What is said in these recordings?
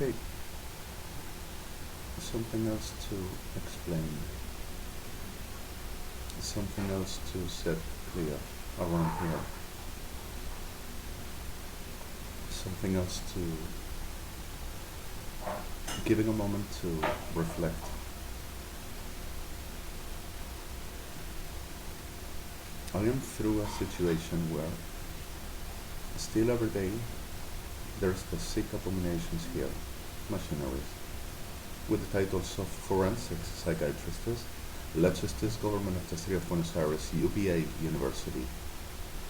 Okay, something else to explain, something else to set clear around here, something else to giving a moment to reflect. I am through a situation where still every day there's the sick abominations here, machineries, with the titles of forensics psychiatrists, legislative government of the city of Buenos Aires, UBA University,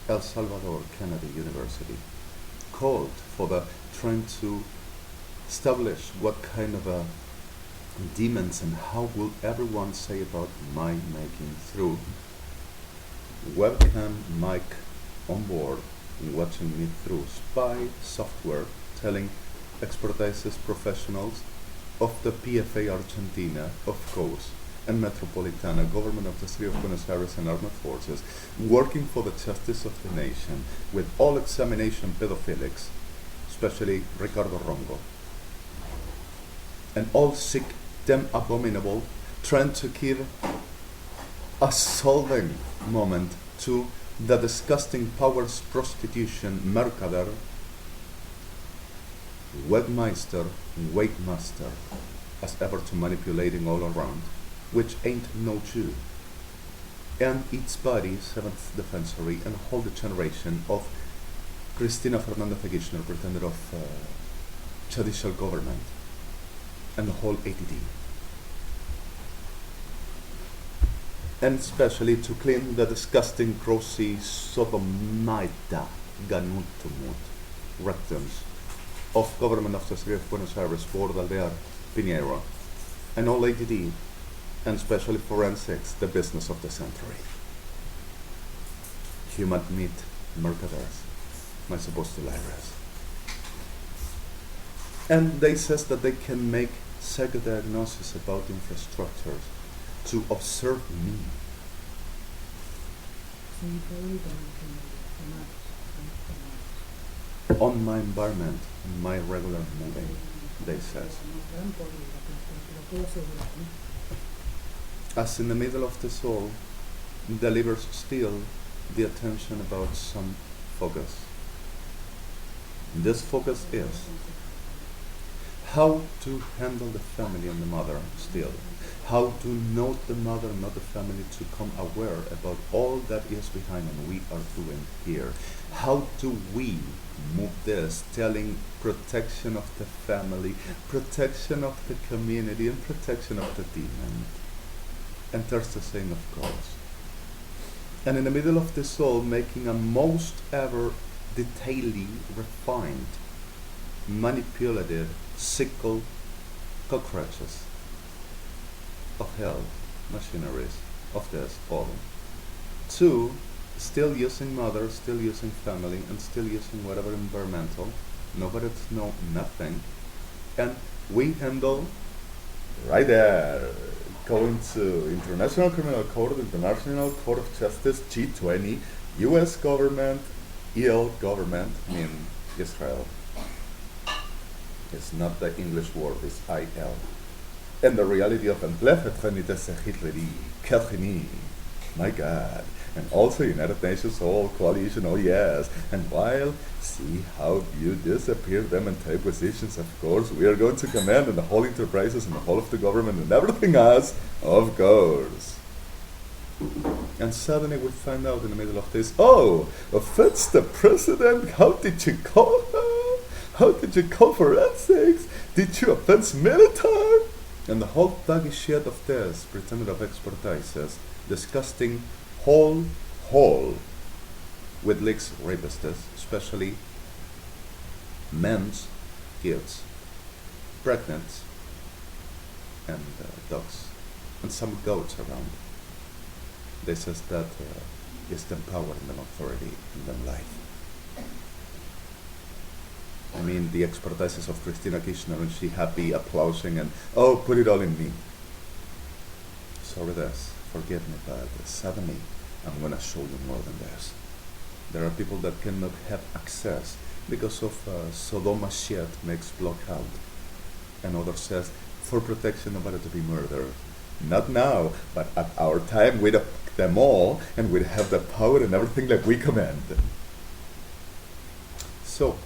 El Salvador Kennedy University, called for the trying to establish what kind of demons and how will everyone say about my making through webcam mic on board, watching me through spy software, telling expertises professionals of the PFA Argentina, of course, and Metropolitana, government of the city of Buenos Aires and armed forces, working for the justice of the nation, with all examination pedophilics, especially Ricardo Rongo, and all sick, damn abominable, trying to give a solving moment to the disgusting powers prostitution mercader, webmeister, weightmaster, as ever to manipulating all around, which ain't no Jew, and its body, seventh defensory, and whole the generation of Cristina Fernandez de Kirchner, pretender of judicial government, and the whole ATD. And especially to clean the disgusting, grossy, sodomita, ganutumut, rectums of government of the city of Buenos Aires, Bordaldear, Pinheiro, and all ADD, and especially forensics, the business of the century. Human meat mercaders, my supposed to liars. And they says that they can make psychodiagnosis about infrastructures to observe me. On my environment, my regular moving, they says. As in the middle of the soul, delivers still the attention about some focus. This focus is how to handle the family and the mother still. How to note the mother, not the family, to come aware about all that is behind and we are doing here. How do we move this, telling protection of the family, protection of the community, and protection of the demon. And there's the saying, of course. And in the middle of this all, making a most ever detailly refined, manipulative, sickle cockroaches of hell, machineries of this all. Two, still using mother, still using family, and still using whatever environmental, nobody know nothing, and we handle right there, going to International Criminal Court, International Court of Justice, G20, US government, EL government, I mean Israel. It's not the English word, it's IL. And the reality of Hitleri, my God. And also United Nations, all coalition, oh yes. And while see how you disappear them and take positions, of course, we are going to command and the whole enterprises and the whole of the government and everything else, of course. And suddenly we find out in the middle of this, oh, offense the president, how did you call her? How did you call forensics? Did you offense MILITAR? And the whole thuggy shit of this, pretended of expertises, disgusting whole with leaks rapists, especially men's kids, pregnant, and dogs, and some goats around. They says that is them power and them authority and them life. I mean, the expertises of Cristina Kirchner, and she happy, applauding, and oh, put it all in me. Sorry, this, forgive me, but suddenly I'm gonna show you more than this. There are people that cannot have access because of Sodoma shit makes block out. Another says, for protection nobody to be murdered. Not now, but at our time we'd have them all, and we'd have the power and everything like we command. So,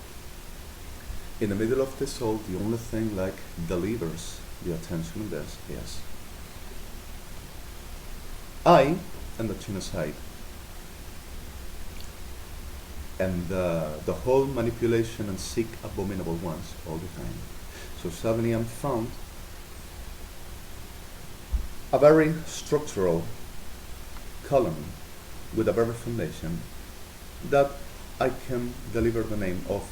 in the middle of this all, the only thing like delivers the attention of this is I and the genocide and the whole manipulation and seek abominable ones all the time. So suddenly I'm found a very structural column with a very foundation that I can deliver the name of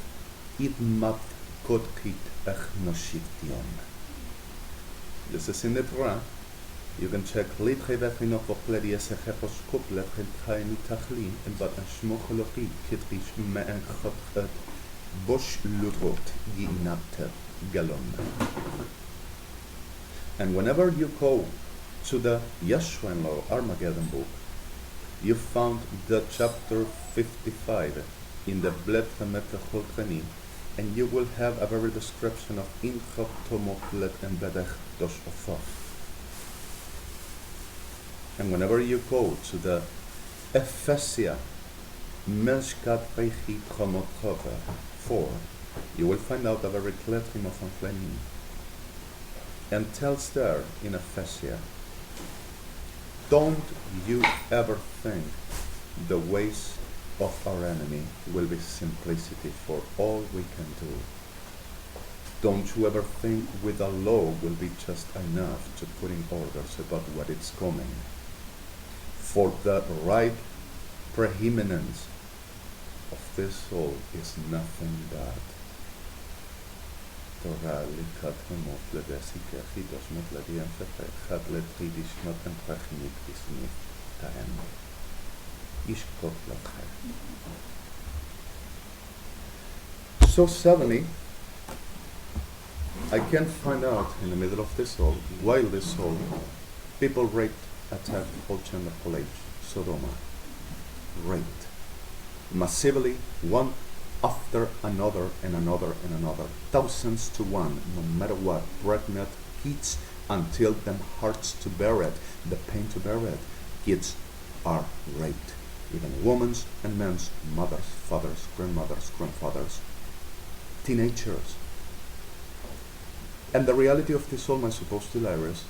Idmat Kotkit Echnoshition. This is in the Torah. You can check Litre Vechinok Vopledi Esechepos Kuplet Hentraini Tachli and Bat Ashmocholoki Kitrish Meenchot Bosh Ludrot Ginat Galon. And whenever you go to the Yeshua and Law Armageddon book, you found the chapter 55 in the BLYTT, and you will have a very description of Inchot Tomoplet and Bedech Dosh Ofaf. And whenever you go to the Ephesia Melchkat Peichit Chomot 4, you will find out a very clearing of Anflenim, and tells there in Ephesia, don't you ever think the ways of our enemy will be simplicity for all we can do. Don't you ever think with a law will be just enough to put in orders about what is coming. For the right preeminence of this soul is nothing but Torah likat hemot ledesik achidos mot ledian fefe chad ledchidish not entrachinit isnit taem ishkot lachem. So suddenly I can find out in the middle of this soul, while this soul, people raped, attacked whole gender college, Sodoma, raped, massively, one after another and another and another, thousands to one, no matter what, pregnant kids until them hearts to bear it, the pain to bear it, kids are raped, even women's and men's, mothers, fathers, grandmothers, grandfathers, teenagers. And the reality of this all, my supposed hilarious,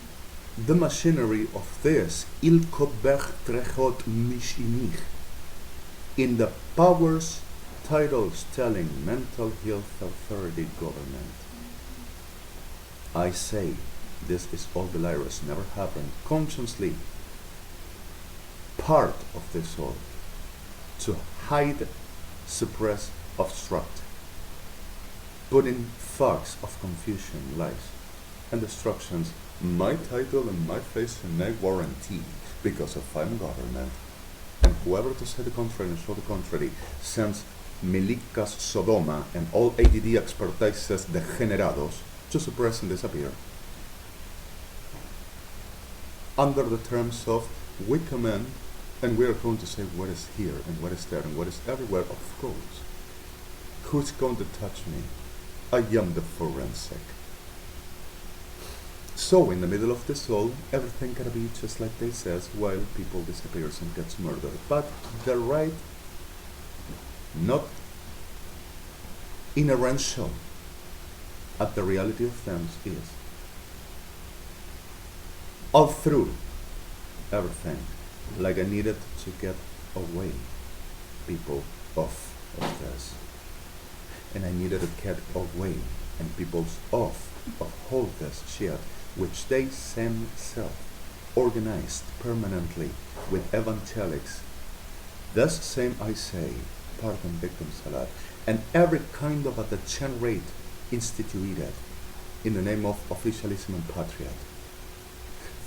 the machinery of this il kobech trechot mishinich in the powers titles telling mental health authority government. I say this is all hilarious, never happened, consciously part of this all to hide, suppress, obstruct, put in fogs of confusion, lies, and destructions. My title and my face and my warranty, because if I'm government, and whoever to say the contrary and show the contrary sends milicas Sodoma and all ADD expertises degenerados to suppress and disappear. Under the terms of we command, and we are going to say what is here and what is there and what is everywhere, of course. Who's going to touch me? I am the forensic. So in the middle of this all, everything gotta be just like they says, while people disappears and gets murdered. But the right, not inerential at the reality of things is all through everything, like I needed to get away people off of this. And I needed to get away and people's off of all this shit, which they themselves organized permanently with evangelics. Thus same I say, pardon victims a lot, and every kind of a degenerate instituted in the name of officialism and patriot.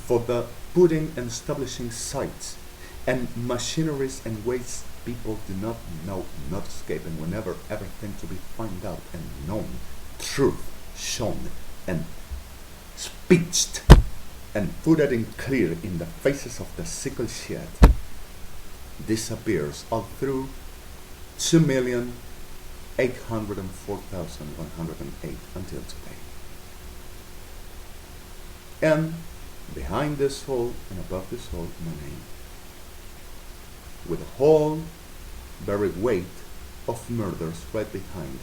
For the putting and establishing sites and machineries and ways people do not know, not escape, and whenever everything to be found out and known, truth shown and speeched and put it in clear in the faces of the sickle shit, disappears all through 2,804,108 until today. And behind this soul and above the soul, my name. With a whole very weight of murders right behind,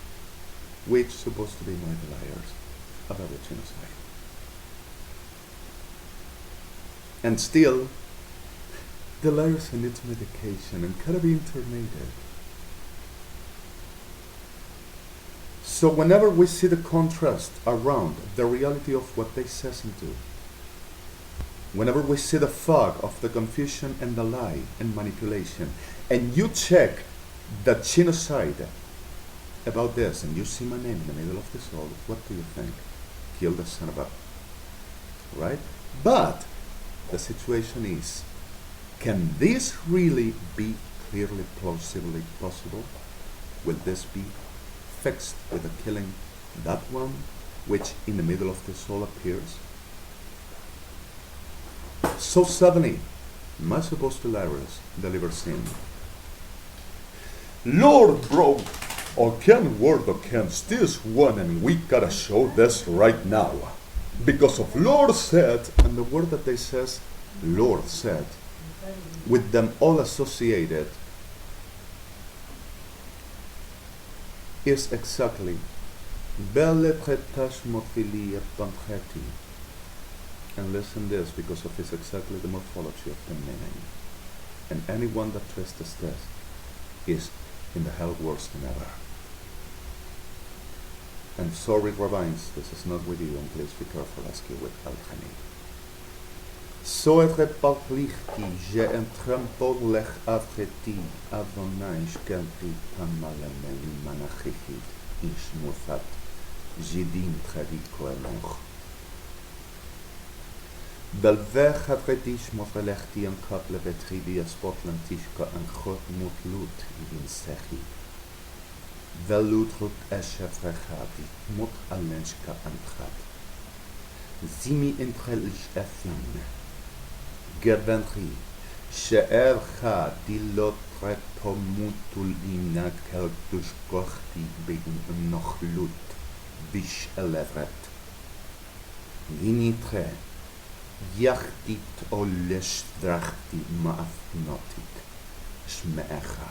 which supposed to be my liars about the genocide. And still, the liars needs medication and gotta be internated. So whenever we see the contrast around the reality of what they says and do, whenever we see the fog of the confusion and the lie and manipulation, and you check the genocide about this, and you see my name in the middle of the soul, what do you think? Kill the son of a... Right? But the situation is, can this really be clearly, plausibly possible? Will this be fixed with the killing that one which in the middle of the soul appears? So suddenly, am I supposed to Larus deliver sin? Lord, bro, I can't word against this one, and we gotta show this right now. Because of Lord said, and the word that they says, Lord said, with them all associated, is exactly BLYTT. And listen this, because of it's exactly the morphology of the meaning. And anyone that twists this is in the hell worse than ever. And sorry, rabbins, this is not with you, and please be careful, ask you with Al-Khani. Soere palplichti, je entrampol lech avgeti, Adonai shkelti pamalemeli manachichit, ishmuthat, jidin treviko eloch. Belvech avgetish mofelechti en kaple vetridi a spotlantishka en chot mutlut in sechi. Velutrut eshefrechati, mut alenshka antchat. Zimi intrelish efin. Gerventri, she'ercha dilot repomutul ina keltush gochti bein nochlut, bish elevret. Ginitre, yachtit olesh drachti maafnotit, shmeecha.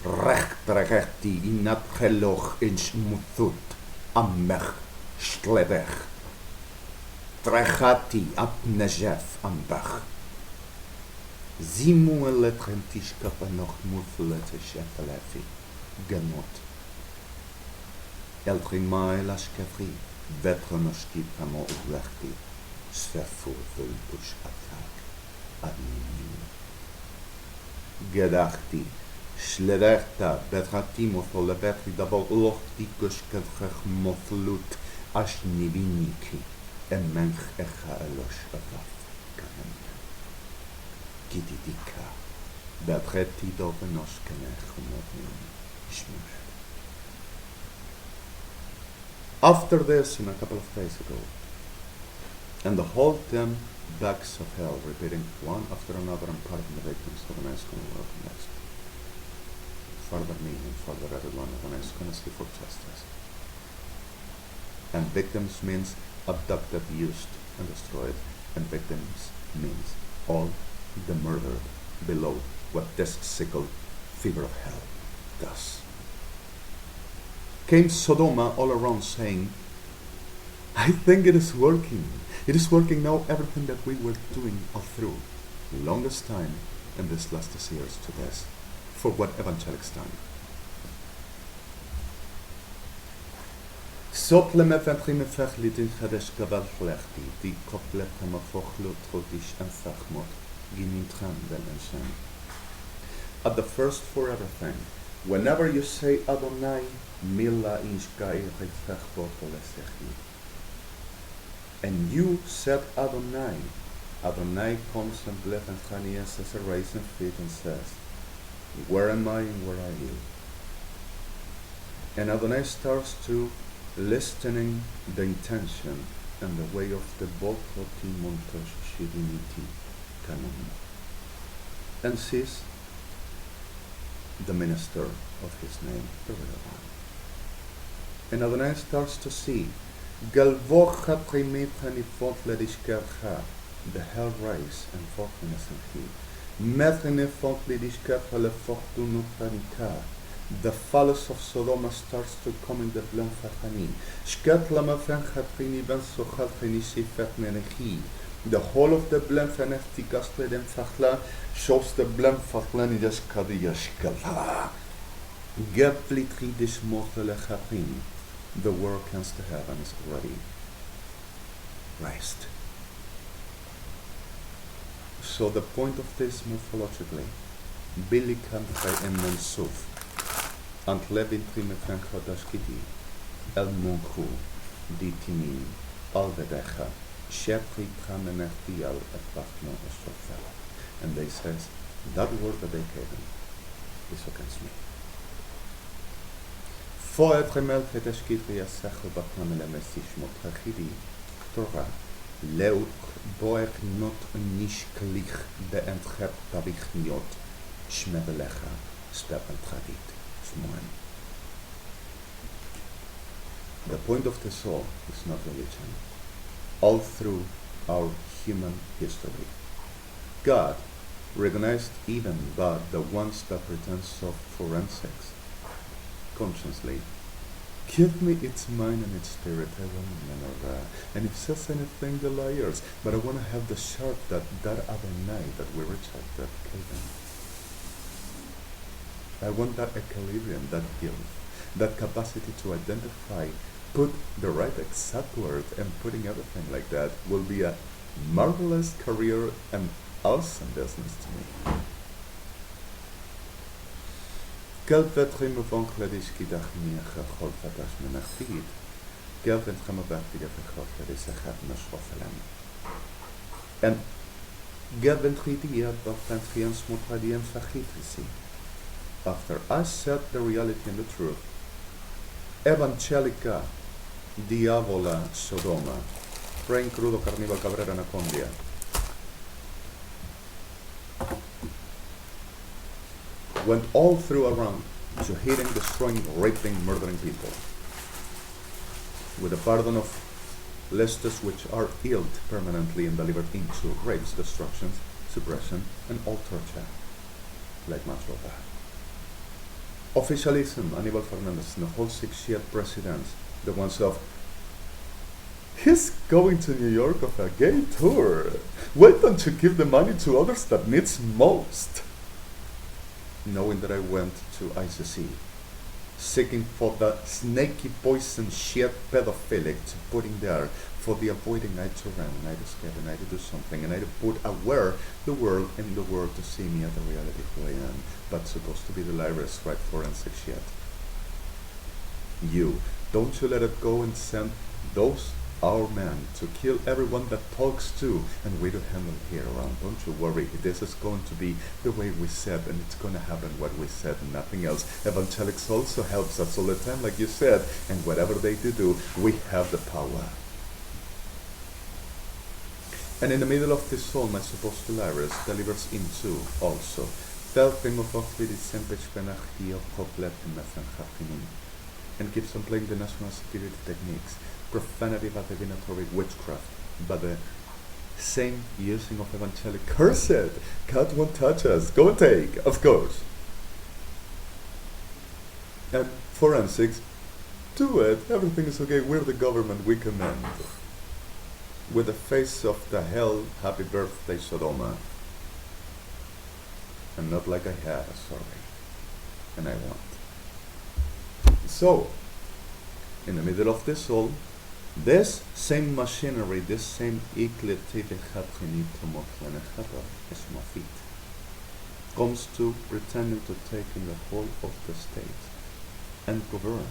Rechtregeti inat geloch in shmuthut, ammech, shtlebech. Trechati ap nejef ambach. Zimu eletrentishka panoch murfulete shefalefi. Genot. Eltrimai lashkefri. Vetronoshki pamo uglechti. Sfefur vulbush atak. Admin. Gedachti. Schlerechta betrati mothole betri dabol lochti kushkevchech mothlut. Ashniviniki. Emench echa elosh avaf kanem. Gididika. Betreti dovenosh kenech umodnim. Shmuel. After this, in a couple of days ago, and the whole 10 bags of hell, repeating one after another and parting the victims of the next one will open next. Father me and Father everyone of the next gonna see for justice. And victims means abducted, used, and destroyed, and victims means all the murdered below what this sickle fever of hell does. Came Sodoma all around saying, I think it is working. It is working now, everything that we were doing all through the longest time in this last years to this, for what evangelics done. Sotle me ventri me fechlit in chadesh kabal flechti, di koplet hamafochlut chodish and fachmot, ginintram velenshem. At the first for everything, whenever you say Adonai, mila inshka irechech botolesechi. And you said Adonai. Adonai comes and Blyttt and says a raising feet and says, where am I and where are you? And Adonai starts to listening the intention and the way of the Bolkoti Montosh Shiriniti Kanon, and sees the minister of his name, the real one. And Adonai starts to see Galvocha primetani fontledischkercha, the hell rise and fortness and he. Methene fontledischkercha le fortuno pranica. The phallus of Sodoma starts to come in the blanfachani. Shketlama fenchatrini ben sochatrini sifetnenechi. The whole of the blanfanefti gastled and fachla shows the blanfachlani deskadiyashkala. Geplitri dishmortele chapin. The war against the heaven is already raised. So the point of this morphologically, Billy Kantai en Mensuf, and Levin Trimefencha Dashkidi, El Monku, Ditini, Alvedecha, Shepri Pramenertial at Bachno Estrofel. And they says, that word that they gave him is against me. Foet remel Tedeshkidri Asachel Bachmamele Messishmot Hachidi, Torah, Leuk Boek not Nishklich Beentchep Tavichniot, Shmevelecha, Stepel Tradit, Smoen. The point of the soul is not religion. All through our human history, God recognized even but the ones that pretend of forensics consciously. Give me its mind and its spirit, I want Minerva. And if says anything, the liars. But I want to have the sharp that other night that we rejected gave him. I want that equilibrium, that guilt, that capacity to identify, put the right exact word, and putting everything like that will be a marvelous career and awesome business to me. Geld werd geen bevankelijk gedacht meer gegod wat als men achtiet. Geld werd geen bevankelijk gegod dat is een gaat naar schoffelen. En geld werd geen dat van geen smot die een vergeten. After I said the reality and the truth, Evangelica, Diabola, Sodoma, Brain Crudo Carnival Cabrera Anacondia. Went all through around to hitting, destroying, raping, murdering people. With the pardon of listes which are healed permanently and delivered into rapes, destructions, suppression, and all torture. Like much of that. Officialism, ANIBAL FERNANDEZ, and the whole 6-year presidents, the ones of, he's going to New York of a gay tour. Why don't you give the money to others that needs most? Knowing that I went to ICC, seeking for the snaky poison shit pedophilic to put in there for the avoiding I to run and I to escape and I to do something and I to put aware the world and the world to see me at the reality who I am, but supposed to be the liars, right? Forensic shit. You, don't you let it go and send those our men to kill everyone that talks to, and we don't handle here around. Don't you worry, this is going to be the way we said, and it's going to happen what we said and nothing else. Evangelics also helps us all the time, like you said, and whatever they do, we have the power. And in the middle of this soul, my supposed delirious delivers into also. And keeps on playing the national security techniques. Profanity by divinatory witchcraft, but the same using of evangelic curse it. God won't touch us. Go and take, of course. And forensics, do it. Everything is okay. We're the government. We command. With the face of the hell, happy birthday, Sodoma. And not like I had, sorry. And I want. So, in the middle of this all, this same machinery, this same comes to pretending to take in the whole of the state and govern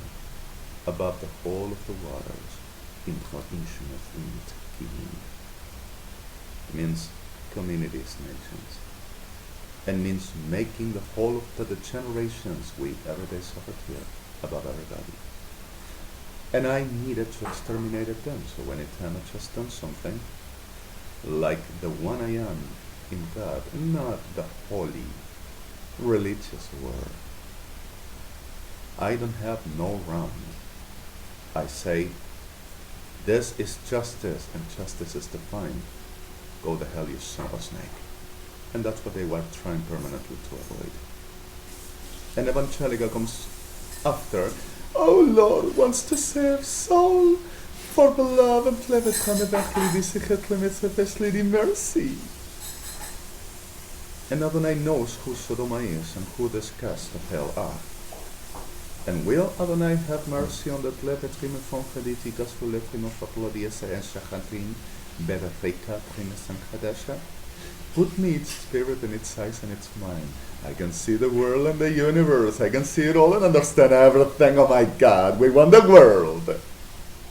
above the whole of the waters in means communities, nations, and means making the whole of the generations we everyday suffer here above everybody. And I needed to exterminate them, so when it time I just done something like the one I am in God, not the holy religious word. I don't have no round. I say This is justice, and justice is defined. Go the hell, you son of a snake. And that's what they were trying permanently to avoid. And Evangelica comes after. Oh Lord wants to save soul, for beloved mercy. And Adonai knows who Sodoma is and who this cast of hell are. And will Adonai have mercy on the tlevetrim from Chediticas to letrim of Aplodias and Shachantin, Bevefeka, Primus and Hadesha? Put me its spirit and its size and its mind. I can see the world and the universe. I can see it all and understand everything. Oh my God, we want the world.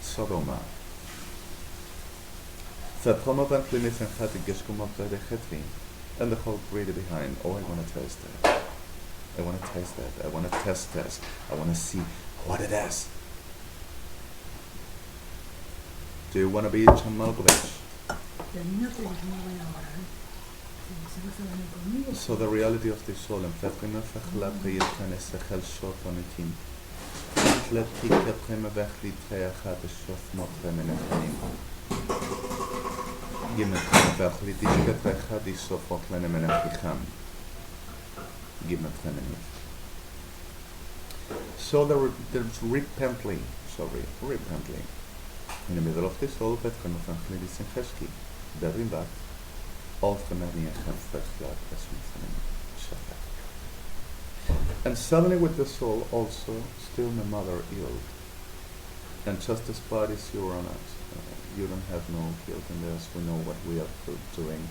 Sodoma. And the whole greedy behind. Oh, I want to taste that. I want to taste that. I want to test this. I want to see what it is. Do you want to be Chamalkovich? So the reality of the soul and so there's repently, in the middle of the soul, and suddenly with the soul also, still my mother ill. And just as body is your on us, you don't have no guilt in this, we know what we are doing.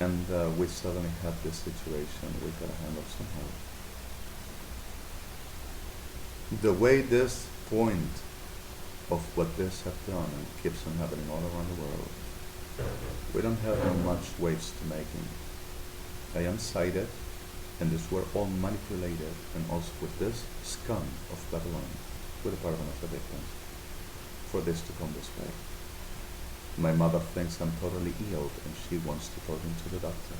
And we suddenly have this situation we gotta handle somehow. The way this point of what this have done and keeps on happening all around the world, we don't have much waves to making. I am cited, and these were all manipulated, and also with this scum of Babylon, with the pardon of the victims, for this to come this way. My mother thinks I'm totally ill, and she wants to go into the doctor.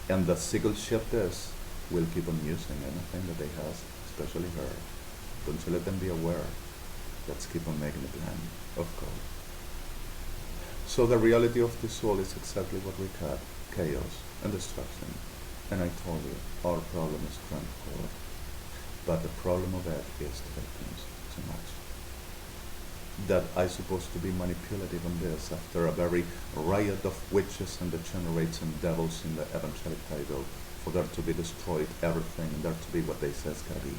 And the sickle ship this will keep on using anything that they have, especially her. Don't you let them be aware. Let's keep on making a plan, of course. So the reality of the soul is exactly what we had, chaos and destruction. And I told you, our problem is transport. But the problem of it is the victims, too much. That I supposed to be manipulative on this after a very riot of witches and degenerates and devils in the evangelic title, for there to be destroyed everything and there to be what they say is gonna be,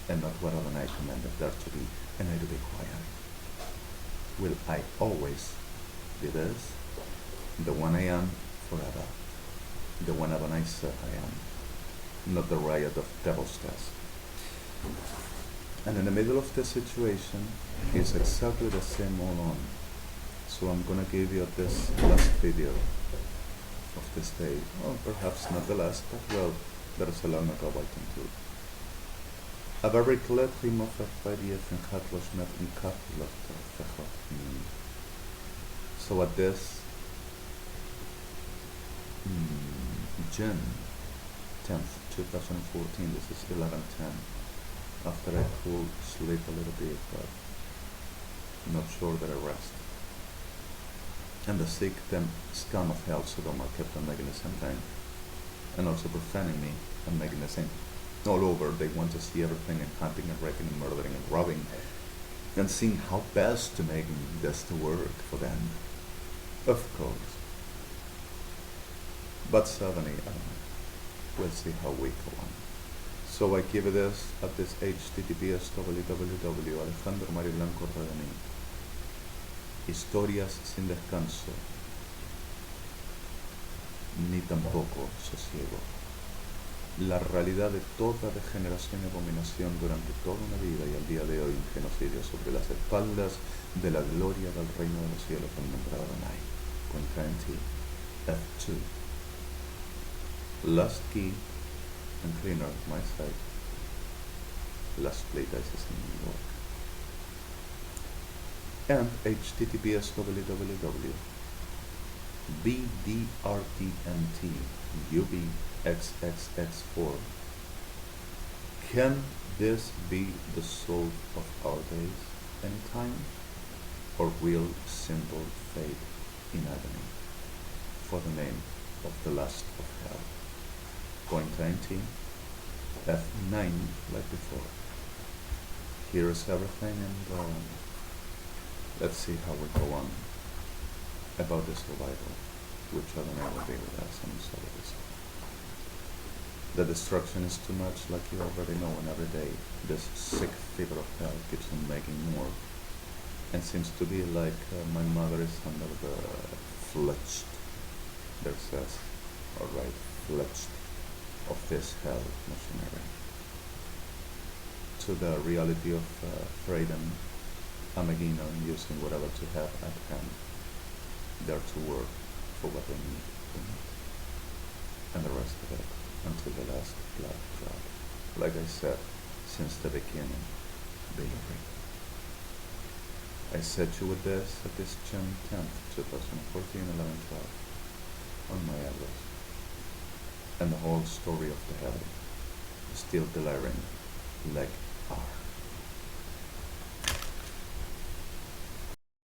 and not what Adonai commanded there to be, and I to be quiet. Will I always be this? The one I am forever. The one Adonai said I am. Not the riot of devil's test. And in the middle of the situation is exactly the same all on. So I'm gonna give you this last video of this day. Well, perhaps not the last, but well, there's a lot of waiting too. A very clear theme of FIDF and Katlos met in Katlos. So at this June 10th, 2014, this is 11:10. After I could sleep a little bit, but not sure that I rest. And the sick scum of hell, Sodoma, kept on making the same thing, and also profaning me and making the same all over. They want to see everything and hunting and raping and murdering and robbing, and seeing how best to make this to work for them, of course. But suddenly, we'll see how we go on. So I give this at this https www.ALEJANDRO REDEMI. Historias sin descanso, ni tampoco sosiego. La realidad de toda degeneración y abominación durante toda una vida y al día de hoy un genocidio sobre las espaldas de la gloria del reino de los cielos al nombrado Adonai. Concurrently, F2. Last key and cleaner my site. Last BLYTT in New York. And https www.bdrtnt ubxxx4 can this be the soul of our days any time, or will simple fate in agony for the name of the last of hell? Point 19, F9 like before. Here is everything, and let's see how we go on about the survival, which Adonai will be with us and so it is. The destruction is too much, like you already know, and every day this sick fever of hell keeps on making more, and seems to be like my mother is under the fletched, there says, alright, fletched of this hell machinery. To the reality of freedom, I'm again using whatever to have at hand, there to work for what they need, and the rest of it until the last blood drop. Like I said, since the beginning, be ready. I set you with this at this June 10th, 2014, 11:12 on my address. And the whole story of the hell is still glaring like R.